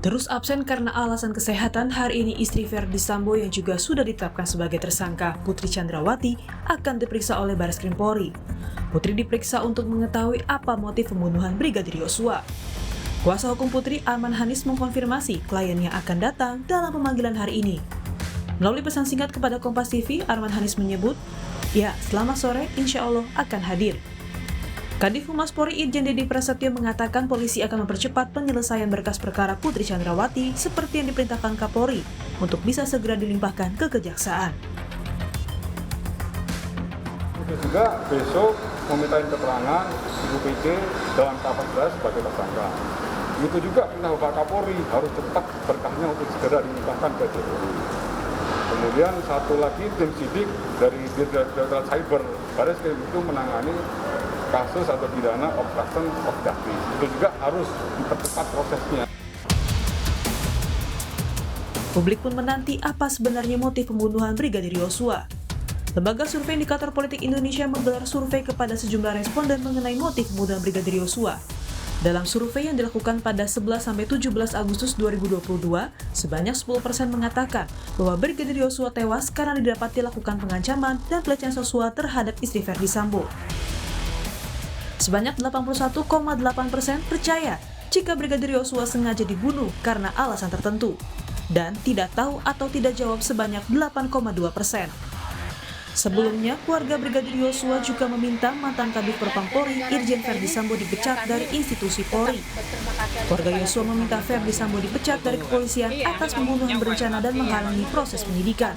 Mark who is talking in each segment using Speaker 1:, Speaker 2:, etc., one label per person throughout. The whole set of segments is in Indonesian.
Speaker 1: Terus absen karena alasan kesehatan, hari ini istri Verdi Sambo yang juga sudah ditetapkan sebagai tersangka, Putri Chandrawati, akan diperiksa oleh Barreskrim Polri. Putri diperiksa untuk mengetahui apa motif pembunuhan Brigadir Yosua. Kuasa hukum Putri, Arman Hanis, mengkonfirmasi kliennya akan datang dalam pemanggilan hari ini. Melalui pesan singkat kepada Kompas TV, Arman Hanis menyebut, ya, selamat sore, insya Allah akan hadir. Kadif Humas Polri Irjen Dedi Prasetyo mengatakan polisi akan mempercepat penyelesaian berkas perkara Putri Chandrawati seperti yang diperintahkan Kapolri untuk bisa segera dilimpahkan ke kejaksaan.
Speaker 2: Itu juga besok memintain keterangan Ibu PJ dalam kapasitas sebagai tersangka. Itu juga perintah Bapak Kapolri harus cepat berkasnya untuk segera dilimpahkan ke Polri. Kemudian satu lagi tim sidik dari Direktorat Cyber Barreskrim itu menangani kasus atau pidana obstruction of justice. Itu juga harus dipercepat prosesnya.
Speaker 1: Publik pun menanti apa sebenarnya motif pembunuhan Brigadir Yosua. Lembaga Survei Indikator Politik Indonesia menggelar survei kepada sejumlah responden mengenai motif pembunuhan Brigadir Yosua. Dalam survei yang dilakukan pada 11-17 Agustus 2022, sebanyak 10% mengatakan bahwa Brigadir Yosua tewas karena didapati lakukan pengancaman dan pelecehan seksual terhadap istri Verdi Sambo. Sebanyak 81,8% percaya jika Brigadir Yosua sengaja dibunuh karena alasan tertentu, dan tidak tahu atau tidak jawab sebanyak 8,2%. Sebelumnya, keluarga Brigadir Yosua juga meminta mantan Kadif Propam Polri Irjen Verdi Sambo dipecat dari institusi Polri. Keluarga Yosua meminta Verdi Sambo dipecat dari kepolisian atas pembunuhan berencana dan menghalangi proses penyidikan.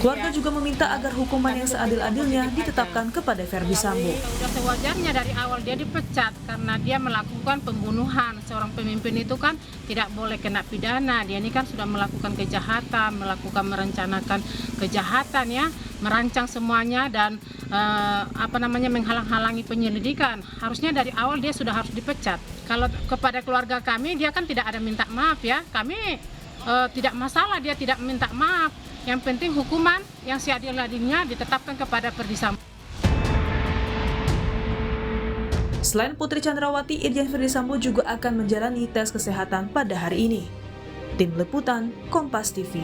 Speaker 1: Keluarga juga meminta agar hukuman yang seadil-adilnya ditetapkan kepada Verdi Sambo.
Speaker 3: Sudah sewajarnya dari awal dia dipecat karena dia melakukan pembunuhan. Seorang pemimpin itu kan tidak boleh kena pidana. Dia ini kan sudah melakukan kejahatan, merencanakan kejahatan ya, merancang semuanya dan menghalang-halangi penyelidikan. Harusnya dari awal dia sudah harus dipecat. Kalau kepada keluarga kami dia kan tidak ada minta maaf ya. Kami tidak masalah dia tidak minta maaf. Yang penting hukuman yang seadil-adilnya ditetapkan kepada Verdi Sambo.
Speaker 1: Selain Putri Chandrawati, Irjen Verdi Sambo juga akan menjalani tes kesehatan pada hari ini. Tim Liputan, Kompas TV.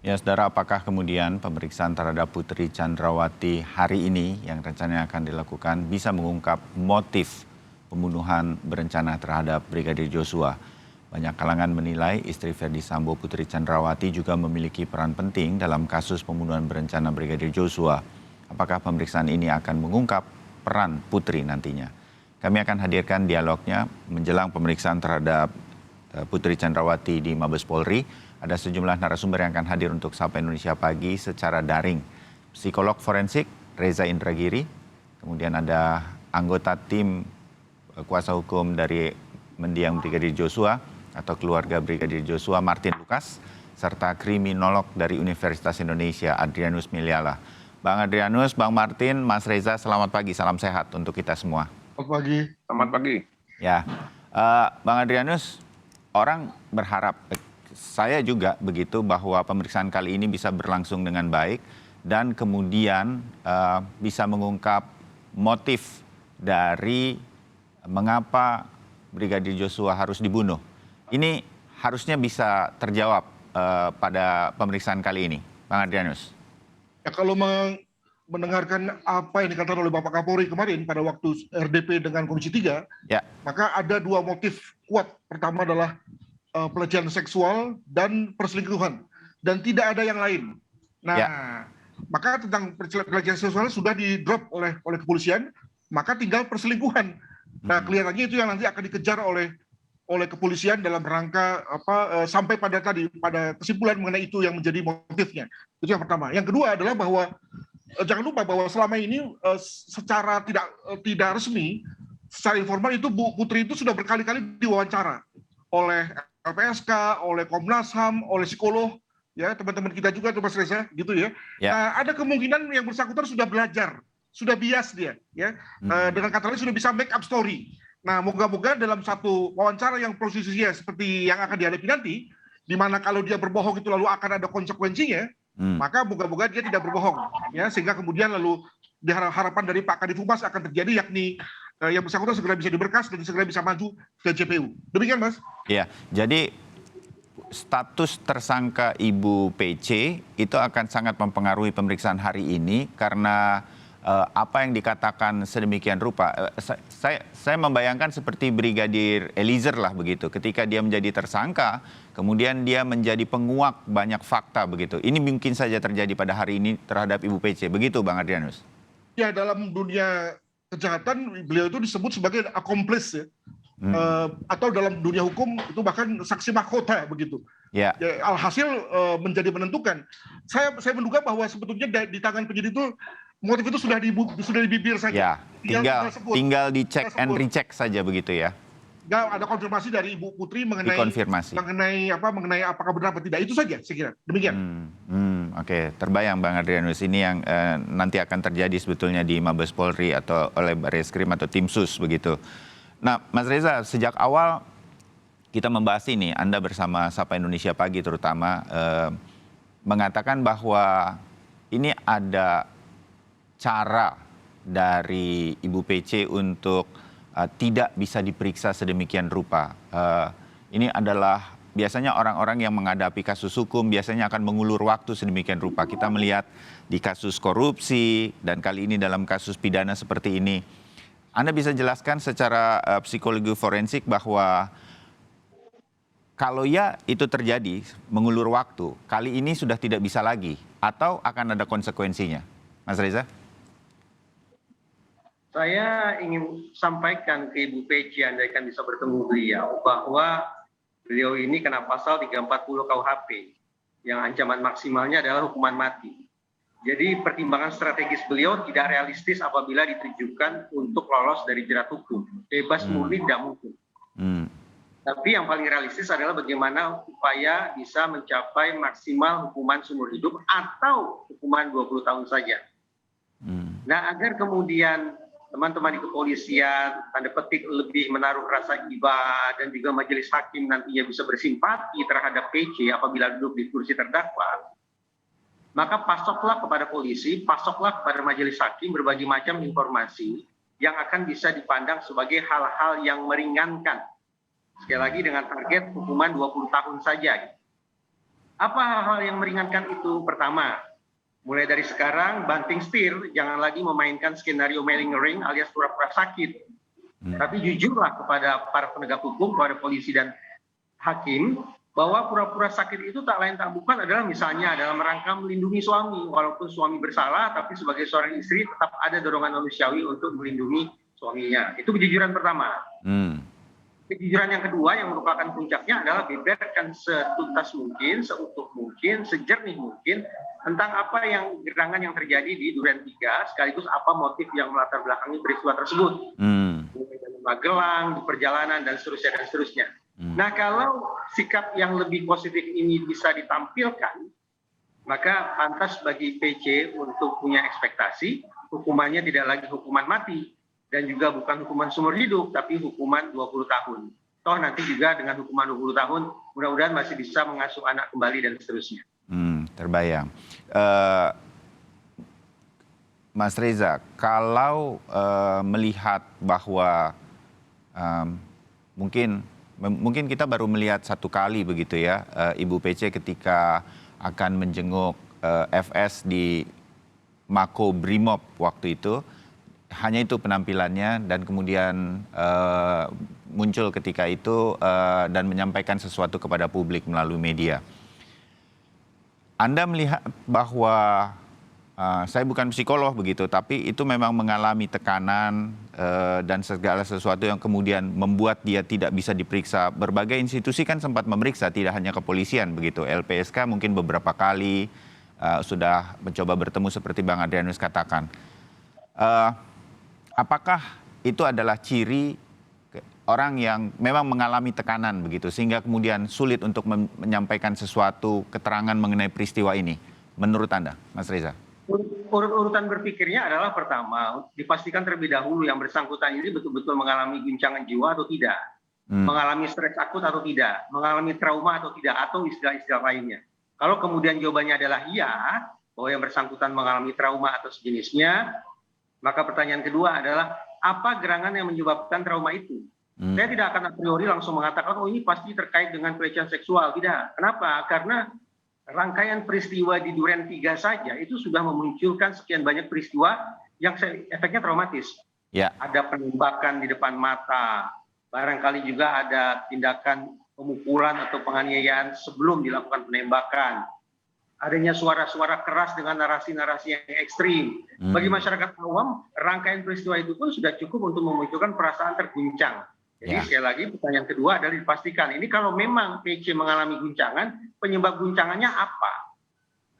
Speaker 4: Ya, saudara, apakah kemudian pemeriksaan terhadap Putri Chandrawati hari ini yang rencananya akan dilakukan bisa mengungkap motif pembunuhan berencana terhadap Brigadir Yosua? Banyak kalangan menilai istri Verdi Sambo, Putri Chandrawati, juga memiliki peran penting dalam kasus pembunuhan berencana Brigadir Yosua. Apakah pemeriksaan ini akan mengungkap peran Putri nantinya? Kami akan hadirkan dialognya menjelang pemeriksaan terhadap Putri Chandrawati di Mabes Polri. Ada sejumlah narasumber yang akan hadir untuk Sapa Indonesia Pagi secara daring. Psikolog forensik Reza Indragiri, kemudian ada anggota tim kuasa hukum dari mendiang Brigadir Yosua atau keluarga Brigadir Yosua Martin Lukas, serta kriminolog dari Universitas Indonesia Adrianus Meliala. Bang Adrianus, Bang Martin, Mas Reza, selamat pagi, salam sehat untuk kita semua.
Speaker 2: Selamat pagi. Selamat pagi.
Speaker 4: Ya, Bang Adrianus, orang berharap, saya juga begitu, bahwa pemeriksaan kali ini bisa berlangsung dengan baik dan kemudian bisa mengungkap motif dari mengapa Brigadir Yosua harus dibunuh. Ini harusnya bisa terjawab pada pemeriksaan kali ini, Bang Adrianus.
Speaker 5: Ya, kalau mendengarkan apa yang dikatakan oleh Bapak Kapolri kemarin pada waktu RDP dengan Komisi 3,
Speaker 4: ya,
Speaker 5: maka ada dua motif kuat. Pertama adalah pelecehan seksual dan perselingkuhan, dan tidak ada yang lain. Nah,
Speaker 4: ya,
Speaker 5: maka tentang pelecehan seksual sudah di-drop oleh kepolisian, maka tinggal perselingkuhan. Nah, kelihatannya itu yang nanti akan dikejar oleh kepolisian dalam rangka sampai pada kesimpulan mengenai itu yang menjadi motifnya. Itu yang pertama. Yang kedua adalah bahwa jangan lupa bahwa selama ini secara tidak resmi, secara informal itu Bu Putri itu sudah berkali-kali diwawancara oleh LPSK, oleh Komnas HAM, oleh psikolog, ya teman-teman kita juga tuh Mas Reza, gitu ya.
Speaker 4: ya.
Speaker 5: Ada kemungkinan yang bersangkutan sudah belajar, sudah bias dia, ya. Dengan kata lain sudah bisa make up story. Nah, moga-moga dalam satu wawancara yang prosesnya seperti yang akan dihadapi nanti, di mana kalau dia berbohong itu lalu akan ada konsekuensinya, maka moga-moga dia tidak berbohong, ya, sehingga kemudian lalu harapan dari Pak Kadif Humas akan terjadi, yakni yang bersangkutan segera bisa diberkas dan segera bisa maju ke JPU. Demikian, Mas.
Speaker 4: Ya, jadi status tersangka Ibu PC itu akan sangat mempengaruhi pemeriksaan hari ini karena apa yang dikatakan sedemikian rupa. Saya membayangkan seperti Brigadir Eliezer lah begitu. Ketika dia menjadi tersangka, kemudian dia menjadi penguak banyak fakta begitu. Ini mungkin saja terjadi pada hari ini terhadap Ibu PC. Begitu, Bang Adrianus? Ya,
Speaker 5: dalam dunia kejahatan beliau itu disebut sebagai accomplice ya. Atau dalam dunia hukum itu bahkan saksi mahkota begitu. Ya, alhasil menjadi menentukan. Saya menduga bahwa sebetulnya di tangan penyidik itu motif itu sudah di bibir saja.
Speaker 4: Ya, tinggal dicek and recheck saja begitu ya.
Speaker 5: Nggak ada konfirmasi dari Ibu Putri mengenai apakah benar atau tidak. Itu saja saya kira. Demikian.
Speaker 4: Oke, terbayang Bang Adrianus, ini yang nanti akan terjadi sebetulnya di Mabes Polri atau oleh Barreskrim atau tim sus begitu. Nah, Mas Reza, sejak awal kita membahas ini, Anda bersama Sapa Indonesia Pagi terutama mengatakan bahwa ini ada cara dari Ibu PC untuk tidak bisa diperiksa sedemikian rupa. Ini adalah biasanya orang-orang yang menghadapi kasus hukum biasanya akan mengulur waktu sedemikian rupa. Kita melihat di kasus korupsi dan kali ini dalam kasus pidana seperti ini. Anda bisa jelaskan secara psikologi forensik bahwa kalau ya itu terjadi mengulur waktu, kali ini sudah tidak bisa lagi atau akan ada konsekuensinya, Mas Reza?
Speaker 6: Saya ingin sampaikan ke Ibu PC, Anda akan bisa bertemu beliau, bahwa beliau ini kena pasal 340 KUHP yang ancaman maksimalnya adalah hukuman mati. Jadi pertimbangan strategis beliau tidak realistis apabila ditujukan untuk lolos dari jerat hukum. Bebas murni tidak mungkin. Tapi yang paling realistis adalah bagaimana upaya bisa mencapai maksimal hukuman seumur hidup atau hukuman 20 tahun saja. Nah, agar kemudian teman-teman di kepolisian, tanda petik, lebih menaruh rasa iba dan juga majelis hakim nantinya bisa bersimpati terhadap PC apabila duduk di kursi terdakwa, maka pasoklah kepada polisi, pasoklah kepada majelis hakim berbagai macam informasi yang akan bisa dipandang sebagai hal-hal yang meringankan. Sekali lagi dengan target hukuman 20 tahun saja. Apa hal-hal yang meringankan itu? Pertama, mulai dari sekarang banting setir, jangan lagi memainkan skenario malingering alias pura-pura sakit. Tapi jujurlah kepada para penegak hukum, kepada polisi dan hakim, bahwa pura-pura sakit itu tak lain tak bukan adalah misalnya dalam rangka melindungi suami. Walaupun suami bersalah, tapi sebagai seorang istri tetap ada dorongan manusiawi untuk melindungi suaminya. Itu kejujuran pertama. Kejujuran yang kedua yang merupakan puncaknya adalah beberkan setuntas mungkin, seutuh mungkin, sejernih mungkin tentang apa yang gerangan yang terjadi di Duren 3, sekaligus apa motif yang melatar belakangi peristiwa tersebut. Di Magelang, di perjalanan, dan seterusnya, dan seterusnya. Nah, kalau sikap yang lebih positif ini bisa ditampilkan, maka pantas bagi PC untuk punya ekspektasi, hukumannya tidak lagi hukuman mati, dan juga bukan hukuman seumur hidup, tapi hukuman 20 tahun. Toh nanti juga dengan hukuman 20 tahun, mudah-mudahan masih bisa mengasuh anak kembali dan seterusnya.
Speaker 4: Terbayang. Mas Reza, kalau melihat bahwa mungkin kita baru melihat satu kali begitu ya, Ibu PC ketika akan menjenguk FS di Mako Brimob waktu itu, hanya itu penampilannya dan kemudian muncul ketika itu dan menyampaikan sesuatu kepada publik melalui media. Anda melihat bahwa saya bukan psikolog begitu, tapi itu memang mengalami tekanan dan segala sesuatu yang kemudian membuat dia tidak bisa diperiksa. Berbagai institusi kan sempat memeriksa, tidak hanya kepolisian begitu. LPSK mungkin beberapa kali sudah mencoba bertemu seperti Bang Adrianus katakan. Apakah itu adalah ciri orang yang memang mengalami tekanan begitu, sehingga kemudian sulit untuk menyampaikan sesuatu keterangan mengenai peristiwa ini? Menurut Anda, Mas Reza?
Speaker 6: Urutan berpikirnya adalah pertama, dipastikan terlebih dahulu yang bersangkutan ini betul-betul mengalami guncangan jiwa atau tidak, mengalami stres akut atau tidak, mengalami trauma atau tidak, atau istilah-istilah lainnya. Kalau kemudian jawabannya adalah iya, bahwa yang bersangkutan mengalami trauma atau sejenisnya, Maka pertanyaan kedua adalah apa gerangan yang menyebabkan trauma itu? Saya tidak akan a priori langsung mengatakan, oh ini pasti terkait dengan pelecehan seksual. Tidak. Kenapa? Karena rangkaian peristiwa di Duren 3 saja itu sudah memunculkan sekian banyak peristiwa yang efeknya traumatis.
Speaker 4: Ya.
Speaker 6: Ada penembakan di depan mata, barangkali juga ada tindakan pemukulan atau penganiayaan sebelum dilakukan penembakan. Adanya suara-suara keras dengan narasi-narasi yang ekstrim. Bagi masyarakat awam, rangkaian peristiwa itu pun sudah cukup untuk memunculkan perasaan terguncang. Jadi sekali lagi pertanyaan kedua adalah dipastikan ini kalau memang PC mengalami guncangan, penyebab guncangannya apa?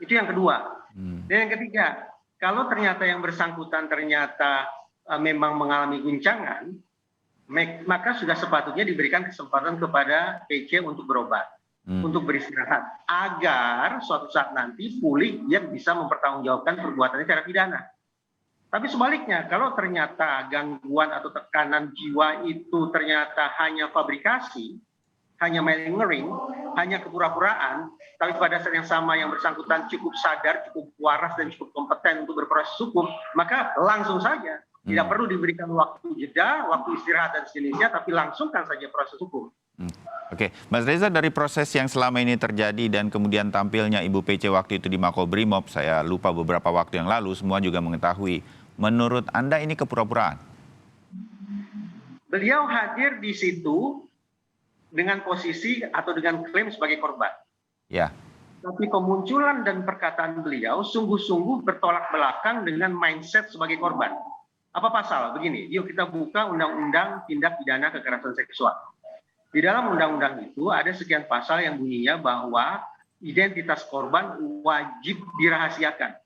Speaker 6: Itu yang kedua. Dan yang ketiga, kalau ternyata yang bersangkutan ternyata memang mengalami guncangan, maka sudah sepatutnya diberikan kesempatan kepada PC untuk berobat, untuk beristirahat, agar suatu saat nanti pulih dia bisa mempertanggungjawabkan perbuatannya secara pidana. Tapi sebaliknya, kalau ternyata gangguan atau tekanan jiwa itu ternyata hanya fabrikasi, hanya malingering, hanya kepura-puraan, tapi pada saat yang sama yang bersangkutan cukup sadar, cukup waras, dan cukup kompeten untuk berproses hukum, maka langsung saja. Tidak perlu diberikan waktu jeda, waktu istirahat dan sejenisnya, tapi langsungkan saja proses hukum.
Speaker 4: Oke, Mas Reza, dari proses yang selama ini terjadi dan kemudian tampilnya Ibu PC waktu itu di Makobrimob, saya lupa beberapa waktu yang lalu, semua juga mengetahui. Menurut Anda ini kepura-puraan?
Speaker 6: Beliau hadir di situ dengan posisi atau dengan klaim sebagai korban.
Speaker 4: Ya.
Speaker 6: Tapi kemunculan dan perkataan beliau sungguh-sungguh bertolak belakang dengan mindset sebagai korban. Apa pasal? Begini, yuk kita buka Undang-Undang Tindak Pidana Kekerasan Seksual. Di dalam undang-undang itu ada sekian pasal yang bunyinya bahwa identitas korban wajib dirahasiakan.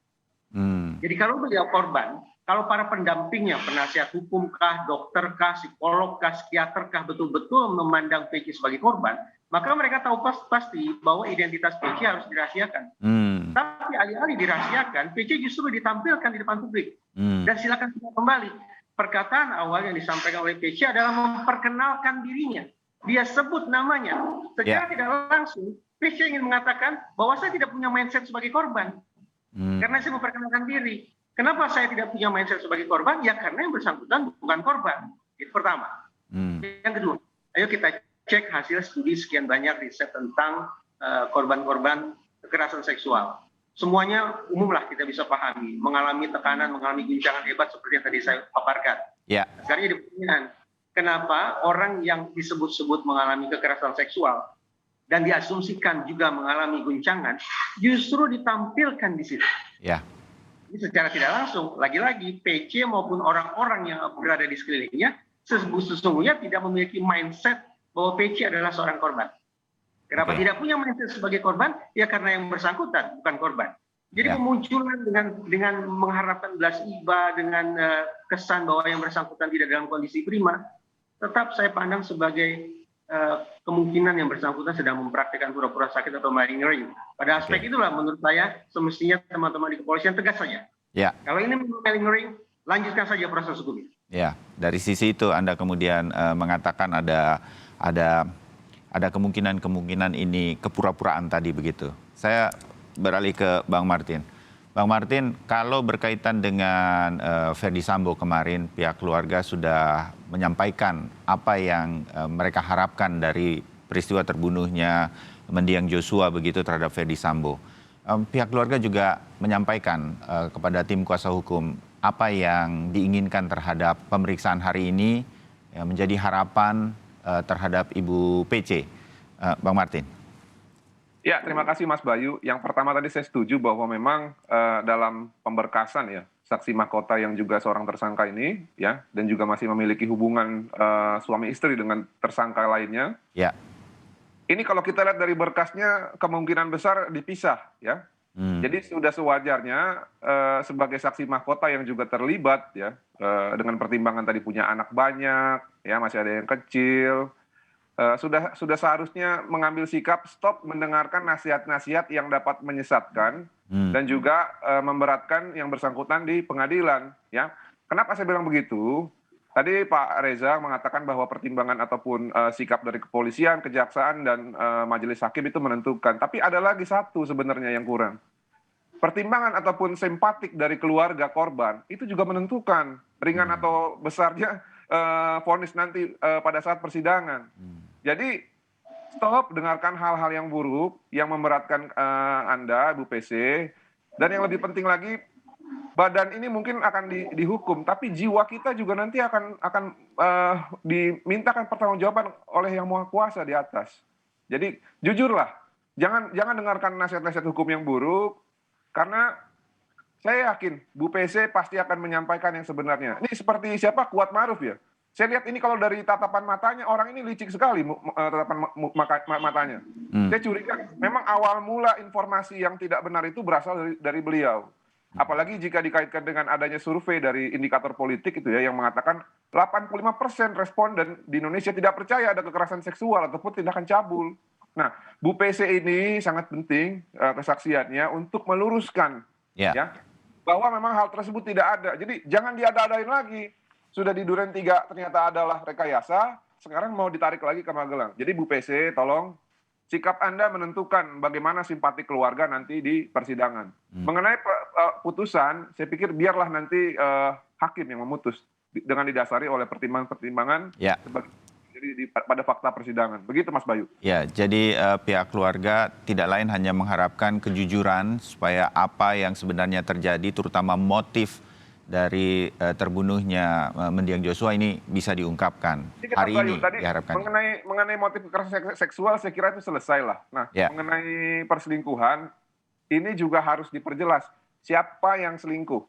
Speaker 6: Jadi kalau beliau korban, kalau para pendampingnya, penasihat hukumkah, dokterkah, psikologkah, psikiaterkah betul-betul memandang PC sebagai korban, maka mereka tahu pasti bahwa identitas PC harus dirahasiakan. Tapi alih-alih dirahasiakan, PC justru ditampilkan di depan publik. Dan silakan kita kembali. Perkataan awal yang disampaikan oleh PC adalah memperkenalkan dirinya. Dia sebut namanya. Secara tidak langsung, PC ingin mengatakan bahwa saya tidak punya mindset sebagai korban. Karena saya memperkenalkan diri. Kenapa saya tidak punya mindset sebagai korban? Ya karena yang bersangkutan bukan korban. Itu pertama. Yang kedua, ayo kita cek hasil studi sekian banyak riset tentang korban-korban kekerasan seksual. Semuanya umumlah kita bisa pahami. Mengalami tekanan, mengalami guncangan hebat seperti yang tadi saya paparkan. Sekarang jadi pertanyaan, kenapa orang yang disebut-sebut mengalami kekerasan seksual dan diasumsikan juga mengalami guncangan justru ditampilkan di situ? Ini secara tidak langsung, lagi-lagi PC maupun orang-orang yang berada di sekelilingnya sesungguhnya tidak memiliki mindset bahwa PC adalah seorang korban. Kenapa tidak punya mindset sebagai korban? Ya karena yang bersangkutan bukan korban. Jadi kemunculan dengan mengharapkan belas iba, dengan kesan bahwa yang bersangkutan tidak dalam kondisi prima, tetap saya pandang sebagai kemungkinan yang bersangkutan sedang mempraktikkan pura-pura sakit atau malingering. Pada aspek itulah menurut saya semestinya teman-teman di kepolisian tegas saja. Kalau ini malingering, lanjutkan saja proses hukum.
Speaker 4: Dari sisi itu Anda kemudian mengatakan ada kemungkinan ini kepura-puraan tadi begitu. Saya beralih ke Bang Martin. Bang Martin, kalau berkaitan dengan Ferdy Sambo kemarin, pihak keluarga sudah menyampaikan apa yang mereka harapkan dari peristiwa terbunuhnya mendiang Joshua begitu terhadap Ferdy Sambo. Pihak keluarga juga menyampaikan kepada tim kuasa hukum apa yang diinginkan terhadap pemeriksaan hari ini menjadi harapan terhadap Ibu PC. Bang Martin.
Speaker 7: Ya, terima kasih Mas Bayu. Yang pertama tadi saya setuju bahwa memang dalam pemberkasan ya, saksi mahkota yang juga seorang tersangka ini ya, dan juga masih memiliki hubungan suami istri dengan tersangka lainnya. Ini kalau kita lihat dari berkasnya kemungkinan besar dipisah ya. Jadi sudah sewajarnya sebagai saksi mahkota yang juga terlibat ya, dengan pertimbangan tadi punya anak banyak ya, masih ada yang kecil. Sudah seharusnya mengambil sikap stop mendengarkan nasihat-nasihat yang dapat menyesatkan dan juga memberatkan yang bersangkutan di pengadilan ya. Kenapa saya bilang begitu? Tadi Pak Reza mengatakan bahwa pertimbangan ataupun sikap dari kepolisian, kejaksaan dan majelis hakim itu menentukan. Tapi ada lagi satu sebenarnya yang kurang. pertimbangan ataupun simpatik dari keluarga korban itu juga menentukan ringan atau besarnya vonis nanti pada saat persidangan. Jadi stop dengarkan hal-hal yang buruk yang memberatkan Anda, Bu PC, dan yang lebih penting lagi badan ini mungkin akan dihukum, tapi jiwa kita juga nanti akan dimintakan pertanggungjawaban oleh Yang Maha Kuasa di atas. Jadi jujurlah, jangan dengarkan nasihat-nasihat hukum yang buruk, karena saya yakin Bu PC pasti akan menyampaikan yang sebenarnya. Ini seperti siapa? Kuat Maruf ya. Saya lihat ini kalau dari tatapan matanya, orang ini licik sekali tatapan matanya. Saya curiga memang awal mula informasi yang tidak benar itu berasal dari beliau. Apalagi jika dikaitkan dengan adanya survei dari indikator politik itu ya, yang mengatakan 85% responden di Indonesia tidak percaya ada kekerasan seksual ataupun tindakan cabul. Nah, Bu PC ini sangat penting kesaksiannya untuk meluruskan ya bahwa memang hal tersebut tidak ada. Jadi jangan diada-adain lagi. Sudah di Duren 3 ternyata adalah rekayasa, sekarang mau ditarik lagi ke Magelang. Jadi Bu PC, tolong sikap Anda menentukan bagaimana simpati keluarga nanti di persidangan. Mengenai putusan, saya pikir biarlah nanti hakim yang memutus dengan didasari oleh pertimbangan-pertimbangan pada fakta persidangan. Begitu Mas Bayu. Ya, jadi pihak keluarga tidak lain hanya mengharapkan kejujuran supaya apa yang sebenarnya terjadi, terutama motif dari terbunuhnya mendiang Joshua ini bisa diungkapkan. Hari ini diharapkan. Mengenai motif kekerasan seksual saya kira itu selesai lah. Nah, mengenai perselingkuhan ini juga harus diperjelas siapa yang selingkuh.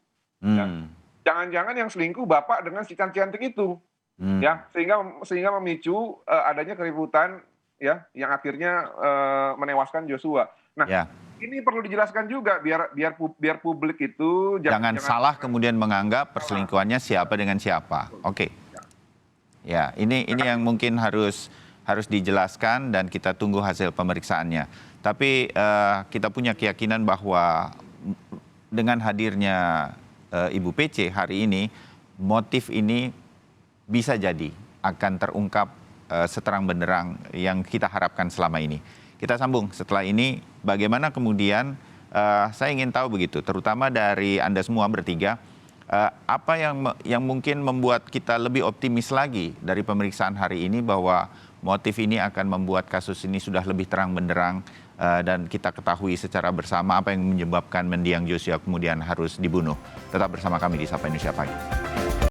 Speaker 7: Jangan-jangan yang selingkuh bapak dengan si cantik-cantik itu. Ya, sehingga memicu adanya keributan ya yang akhirnya menewaskan Joshua. Nah, ini perlu dijelaskan juga biar publik itu jangan salah kemudian menganggap perselingkuhannya siapa dengan siapa. Oke. Ya, ini yang mungkin harus dijelaskan dan kita tunggu hasil pemeriksaannya. Tapi kita punya keyakinan bahwa dengan hadirnya Ibu PC hari ini, motif ini bisa jadi akan terungkap seterang benderang yang kita harapkan selama ini. Kita sambung setelah ini, bagaimana kemudian saya ingin tahu begitu, terutama dari Anda semua bertiga, apa yang mungkin membuat kita lebih optimis lagi dari pemeriksaan hari ini bahwa motif ini akan membuat kasus ini sudah lebih terang benderang dan kita ketahui secara bersama apa yang menyebabkan mendiang Joshua kemudian harus dibunuh. Tetap bersama kami di Sapa Indonesia Pagi.